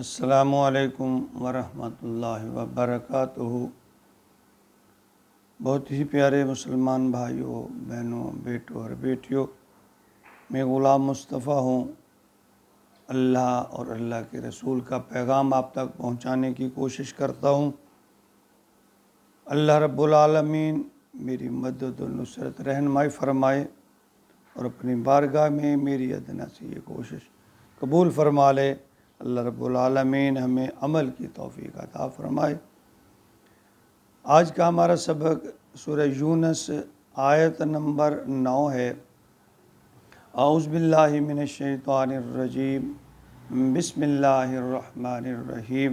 السلام علیکم ورحمۃ اللہ وبرکاتہ۔ بہت ہی پیارے مسلمان بھائیوں، بہنوں، بیٹوں اور بیٹیوں، میں غلام مصطفیٰ ہوں۔ اللہ اور اللہ کے رسول کا پیغام آپ تک پہنچانے کی کوشش کرتا ہوں۔ اللہ رب العالمین میری مدد و نصرت رہنمائی فرمائے اور اپنی بارگاہ میں میری ادنا سے یہ کوشش قبول فرما لے۔ اللہ رب العالمین ہمیں عمل کی توفیق عطا فرمائے۔ آج کا ہمارا سبق سورہ یونس آیت نمبر 9 ہے۔ اعوذ باللہ من الشیطان الرجیم، بسم اللہ الرحمن الرحیم۔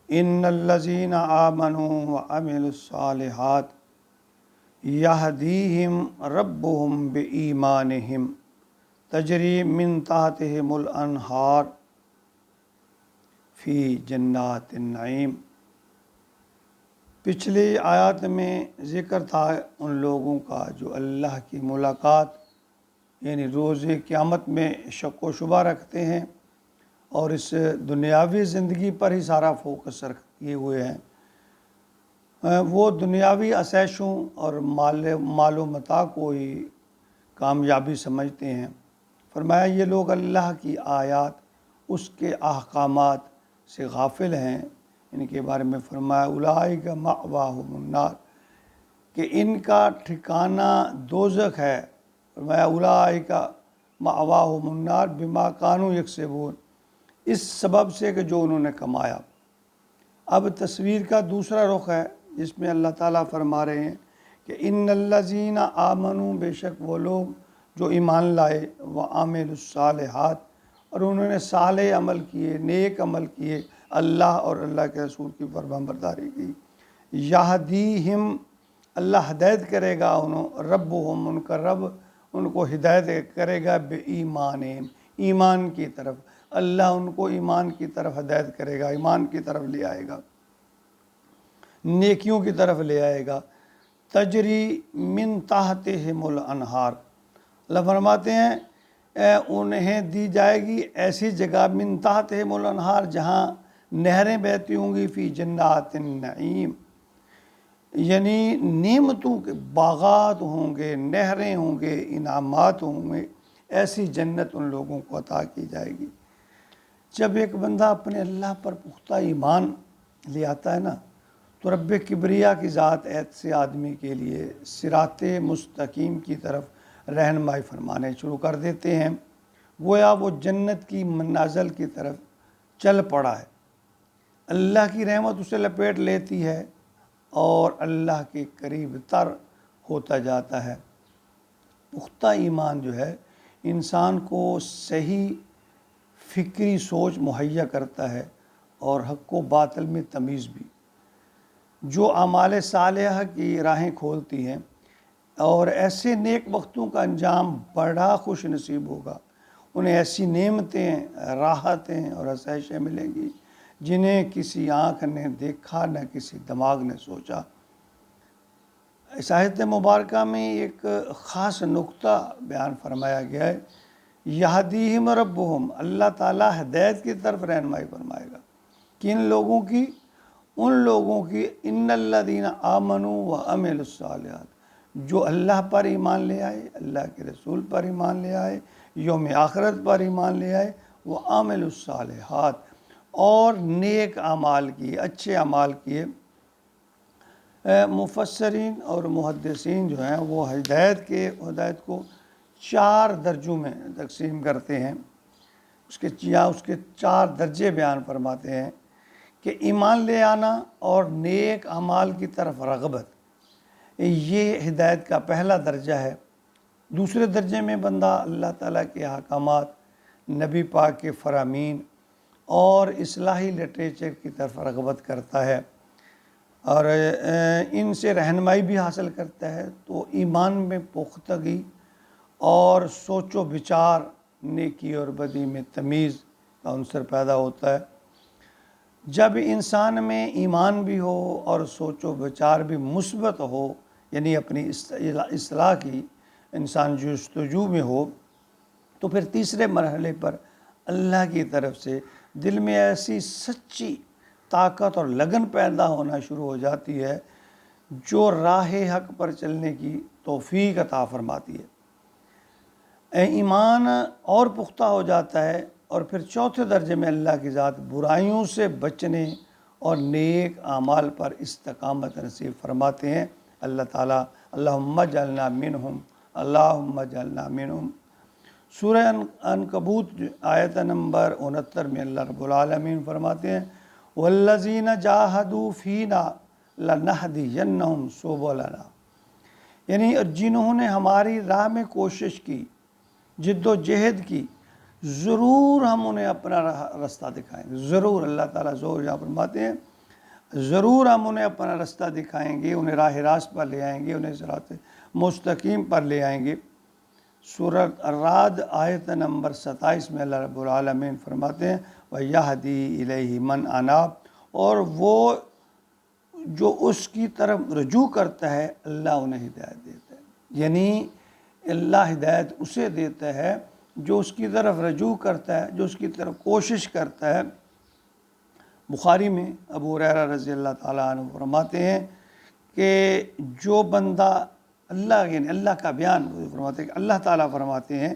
ان الذین آمنوا وعملوا الصالحات یہدیہم ربہم بایمانہم تجری من تحتہم الانہار فی جنات النعیم۔ پچھلی آیات میں ذکر تھا ان لوگوں کا جو اللہ کی ملاقات یعنی روز قیامت میں شک و شبہ رکھتے ہیں اور اس دنیاوی زندگی پر ہی سارا فوکس کیے ہوئے ہیں۔ وہ دنیاوی عشائشوں اور مال و متاع کو ہی کامیابی سمجھتے ہیں۔ فرمایا یہ لوگ اللہ کی آیات، اس کے احکامات سے غافل ہیں۔ ان کے بارے میں فرمایا اولئک مأواہم النار، کہ ان کا ٹھکانہ دوزخ ہے۔ فرمایا اولئک مأواہم النار بما کانوا یکسبون، اس سبب سے کہ جو انہوں نے کمایا۔ اب تصویر کا دوسرا رخ ہے جس میں اللہ تعالیٰ فرما رہے ہیں کہ ان الذین آمنوا، بے شک وہ لوگ جو ایمان لائے، وعملوا الصالحات، اور انہوں نے صالح عمل کیے، نیک عمل کیے، اللہ اور اللہ کے رسول کی فرمانبرداری کی۔ یہدیہم، اللہ ہدایت کرے گا انہوں، ربہم، ان کا رب ان کو ہدایت کرے گا، بایمانہم، ایمان کی طرف۔ اللہ ان کو ایمان کی طرف ہدایت کرے گا، ایمان کی طرف لے آئے گا، نیکیوں کی طرف لے آئے گا۔ تجری من تحتہم الانہار، اللہ فرماتے ہیں انہیں دی جائے گی ایسی جگہ، من تحتہم الانہار، جہاں نہریں بہتی ہوں گی، فی جنات النعیم، یعنی نعمتوں کے باغات ہوں گے، نہریں ہوں گے، انعامات ہوں گے، ایسی جنت ان لوگوں کو عطا کی جائے گی۔ جب ایک بندہ اپنے اللہ پر پختہ ایمان لے آتا ہے نا، تو رب کبریا کی ذات ایسے آدمی کے لیے صراط مستقیم کی طرف رہنمائی فرمانے شروع کر دیتے ہیں، گویا وہ جنت کی منازل کی طرف چل پڑا ہے۔ اللہ کی رحمت اسے لپیٹ لیتی ہے اور اللہ کے قریب تر ہوتا جاتا ہے۔ پختہ ایمان جو ہے انسان کو صحیح فکری سوچ مہیا کرتا ہے اور حق و باطل میں تمیز بھی، جو اعمال صالحہ کی راہیں کھولتی ہیں، اور ایسے نیک بختوں کا انجام بڑا خوش نصیب ہوگا۔ انہیں ایسی نعمتیں، راحتیں اور آسائشیں ملیں گی جنہیں کسی آنکھ نے دیکھا، نہ کسی دماغ نے سوچا۔ اس آیت مبارکہ میں ایک خاص نقطہ بیان فرمایا گیا ہے، یہدیہم ربہم، اللہ تعالیٰ ہدایت کی طرف رہنمائی فرمائے گا۔ کن لوگوں کی؟ ان لوگوں کی، ان الذین آمنوا وعملوا الصالحات، جو اللہ پر ایمان لے آئے، اللہ کے رسول پر ایمان لے آئے، یوم آخرت پر ایمان لے آئے، وعملوا الصالحات، اور نیک اعمال کیے، اچھے اعمال کیے۔ مفسرین اور محدثین جو ہیں وہ ہدایت کو 4 درجوں میں تقسیم کرتے ہیں، اس کے 4 درجے بیان فرماتے ہیں کہ ایمان لے آنا اور نیک اعمال کی طرف رغبت، یہ ہدایت کا پہلا درجہ ہے۔ دوسرے درجے میں بندہ اللہ تعالیٰ کے احکامات، نبی پاک کے فرامین اور اصلاحی لٹریچر کی طرف رغبت کرتا ہے اور ان سے رہنمائی بھی حاصل کرتا ہے، تو ایمان میں پختگی اور سوچ و بچار، نیکی اور بدی میں تمیز کا عنصر پیدا ہوتا ہے۔ جب انسان میں ایمان بھی ہو اور سوچ و بچار بھی مثبت ہو، یعنی اپنی اصلاح کی انسان جستجو میں ہو، تو پھر تیسرے مرحلے پر اللہ کی طرف سے دل میں ایسی سچی طاقت اور لگن پیدا ہونا شروع ہو جاتی ہے جو راہ حق پر چلنے کی توفیق عطا فرماتی ہے۔ ایمان اور پختہ ہو جاتا ہے، اور پھر چوتھے درجے میں اللہ کی ذات برائیوں سے بچنے اور نیک اعمال پر استقامت نصیب فرماتے ہیں۔ اللہ تعالیٰ اللہم اجعلنا منہم، اللہم اجعلنا منہم۔ سورہ عنکبوت آیت نمبر 69 میں اللہ رب العالمین فرماتے ہیں والذین جاہدوا فینا لنہدینہم سبلنا، یعنی جنہوں نے ہماری راہ میں کوشش کی، جد و جہد کی، ضرور ہم انہیں اپنا رستہ دکھائیں گے۔ ضرور، اللہ تعالیٰ زور یہاں فرماتے ہیں ضرور ہم انہیں اپنا رستہ دکھائیں گے، انہیں راہ راست پر لے آئیں گے، انہیں صراط مستقیم پر لے آئیں گے۔ سورہ الرعد آیت نمبر 27 میں اللہ رب العالمین فرماتے ہیں وَيَهْدِي إِلَيْهِ مَنْ أَنَابَ، اور وہ جو اس کی طرف رجوع کرتا ہے اللہ انہیں ہدایت دیتا ہے۔ یعنی اللہ ہدایت اسے دیتا ہے جو اس کی طرف رجوع کرتا ہے، جو اس کی طرف کوشش کرتا ہے۔ بخاری میں ابو ہریرہ رضی اللہ تعالیٰ عنہ فرماتے ہیں کہ جو بندہ اللہ، یعنی اللہ کا بیان فرماتے ہیں کہ اللہ تعالیٰ فرماتے ہیں،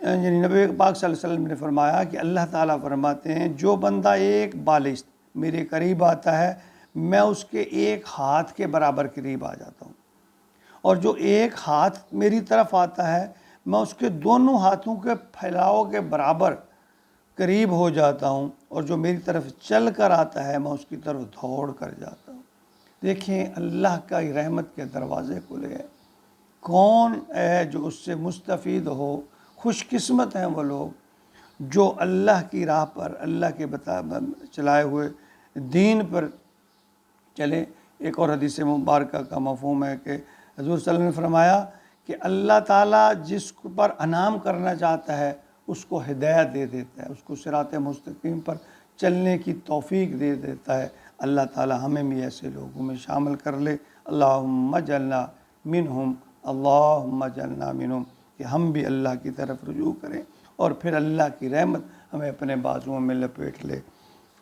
یعنی نبی پاک صلی اللہ علیہ وسلم نے فرمایا کہ اللہ تعالیٰ فرماتے ہیں جو بندہ ایک بالشت میرے قریب آتا ہے میں اس کے ایک ہاتھ کے برابر قریب آ جاتا ہوں، اور جو ایک ہاتھ میری طرف آتا ہے میں اس کے دونوں ہاتھوں کے پھیلاؤ کے برابر قریب ہو جاتا ہوں، اور جو میری طرف چل کر آتا ہے میں اس کی طرف دوڑ کر جاتا ہوں۔ دیکھیں اللہ کا رحمت کے دروازے کھلے ہیں، کون ہے جو اس سے مستفید ہو؟ خوش قسمت ہیں وہ لوگ جو اللہ کی راہ پر، اللہ کے چلائے ہوئے دین پر چلے۔ ایک اور حدیث مبارکہ کا مفہوم ہے کہ حضور صلی اللہ علیہ وسلم نے فرمایا کہ اللہ تعالیٰ جس پر انعام کرنا چاہتا ہے اس کو ہدایت دے دیتا ہے، اس کو صراط مستقیم پر چلنے کی توفیق دے دیتا ہے۔ اللہ تعالیٰ ہمیں بھی ایسے لوگوں میں شامل کر لے۔ اللہم اجعلنا منہم، اللہم اجعلنا منہم، کہ ہم بھی اللہ کی طرف رجوع کریں اور پھر اللہ کی رحمت ہمیں اپنے بازوؤں میں لپیٹ لے۔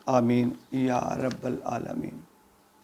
آمین یا رب العالمین۔